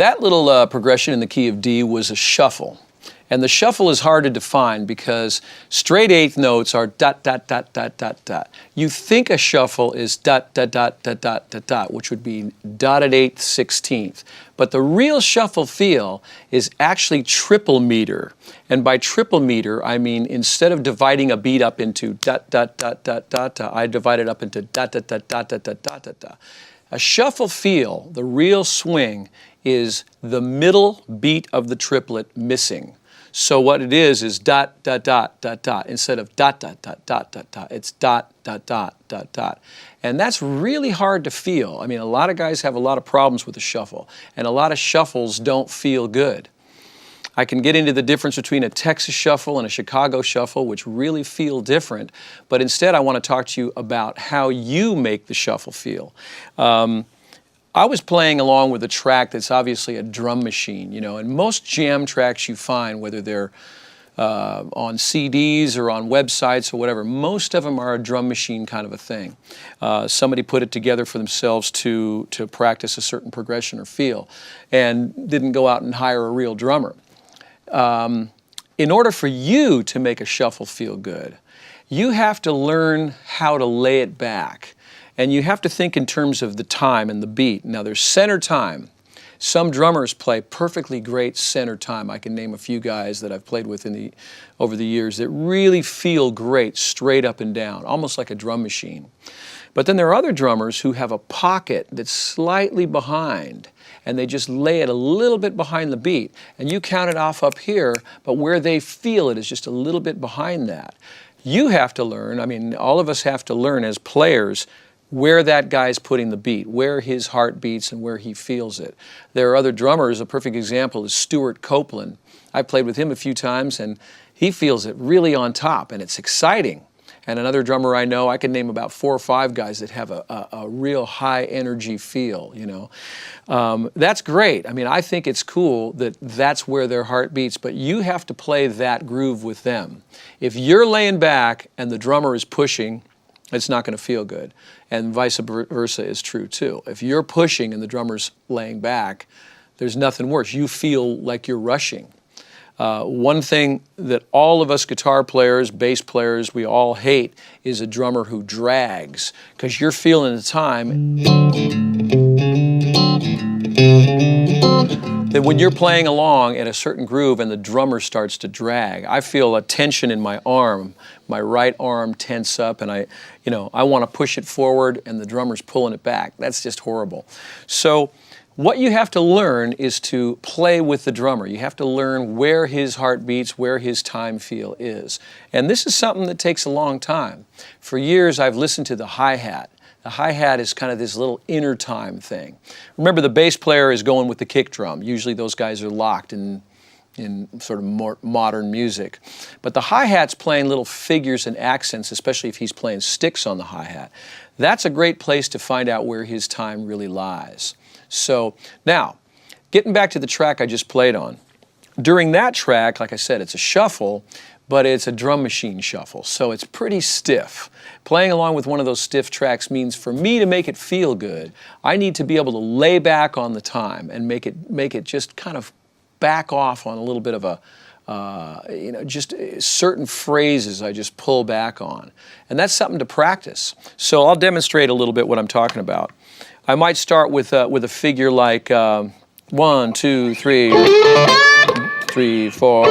That little progression in the key of D was a shuffle. And the shuffle is hard to define because straight eighth notes are dot, dot, dot, dot, dot, dot. You think a shuffle is dot, dot, dot, dot, dot, dot, dot, which would be dotted eighth, 16th. But the real shuffle feel is actually triple meter. And by triple meter, I mean instead of dividing a beat up into dot, dot, dot, dot, dot, dot, I divide it up into dot, dot, dot, dot, dot, dot, dot, dot, dot. A shuffle feel, the real swing, is the middle beat of the triplet missing. So what it is dot, dot, dot, dot, dot. Instead of dot, dot, dot, dot, dot, dot, it's dot, dot, dot, dot, dot. And that's really hard to feel. I mean, a lot of guys have a lot of problems with the shuffle, and a lot of shuffles don't feel good. I can get into the difference between a Texas shuffle and a Chicago shuffle, which really feel different, but instead I want to talk to you about how you make the shuffle feel. I was playing along with a track that's obviously a drum machine, you know, and most jam tracks you find, whether they're on CDs or on websites or whatever, most of them are a drum machine kind of a thing. Somebody put it together for themselves to practice a certain progression or feel and didn't go out and hire a real drummer. In order for you to make a shuffle feel good, you have to learn how to lay it back. And you have to think in terms of the time and the beat. Now there's center time. Some drummers play perfectly great center time. I can name a few guys that I've played with over the years that really feel great straight up and down, almost like a drum machine. But then there are other drummers who have a pocket that's slightly behind, and they just lay it a little bit behind the beat. And you count it off up here, but where they feel it is just a little bit behind that. You have to learn, I mean, all of us have to learn as players where that guy's putting the beat, where his heart beats and where he feels it. There are other drummers, a perfect example is Stuart Copeland. I've played with him a few times and he feels it really on top and it's exciting. And another drummer I know, I can name about 4 or 5 guys that have a real high energy feel, you know. That's great. I mean, I think it's cool that that's where their heart beats, but you have to play that groove with them. If you're laying back and the drummer is pushing, it's not going to feel good. And vice versa is true too. If you're pushing and the drummer's laying back, there's nothing worse. You feel like you're rushing. One thing that all of us guitar players, bass players, we all hate is a drummer who drags, because you're feeling the time that when you're playing along at a certain groove and the drummer starts to drag, I feel a tension in my arm, my right arm tense up, and I want to push it forward and the drummer's pulling it back. That's just horrible. So what you have to learn is to play with the drummer. You have to learn where his heart beats, where his time feel is. And this is something that takes a long time. For years I've listened to the hi-hat. The hi-hat is kind of this little inner time thing. Remember, the bass player is going with the kick drum. Usually those guys are locked in sort of more modern music. But the hi-hat's playing little figures and accents, especially if he's playing sticks on the hi-hat. That's a great place to find out where his time really lies. So now, getting back to the track I just played on. During that track, like I said, it's a shuffle, but it's a drum machine shuffle, so it's pretty stiff. Playing along with one of those stiff tracks means for me to make it feel good, I need to be able to lay back on the time and make it just kind of back off on a little bit of a, just certain phrases I just pull back on. And that's something to practice. So I'll demonstrate a little bit what I'm talking about. I might start with a figure like 1, 2, 3, 3, 4.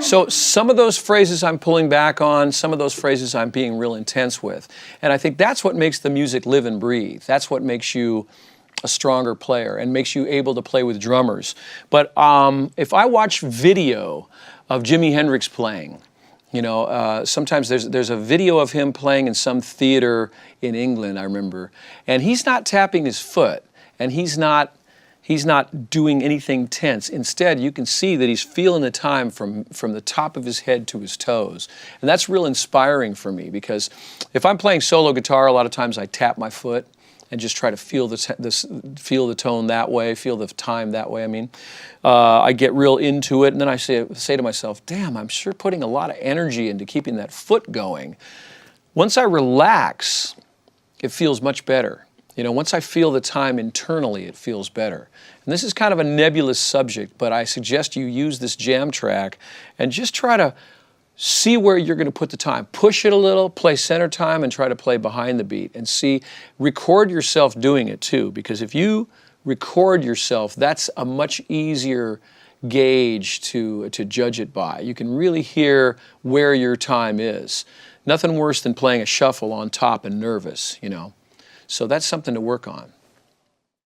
So some of those phrases I'm pulling back on, some of those phrases I'm being real intense with. And I think that's what makes the music live and breathe. That's what makes you a stronger player and makes you able to play with drummers. But if I watch video of Jimi Hendrix playing, You know, sometimes there's a video of him playing in some theater in England, I remember, and he's not tapping his foot, and he's not doing anything tense. Instead, you can see that he's feeling the time from the top of his head to his toes. And that's real inspiring for me, because if I'm playing solo guitar, a lot of times I tap my foot and just try to feel feel the tone that way, feel the time that way. I mean, I get real into it, and then I say to myself, damn, I'm sure putting a lot of energy into keeping that foot going. Once I relax, it feels much better. You know, once I feel the time internally, it feels better. And this is kind of a nebulous subject, but I suggest you use this jam track and just try to see where you're going to put the time. Push it a little, play center time, and try to play behind the beat. And record yourself doing it too, because if you record yourself, that's a much easier gauge to judge it by. You can really hear where your time is. Nothing worse than playing a shuffle on top and nervous, you know. So that's something to work on.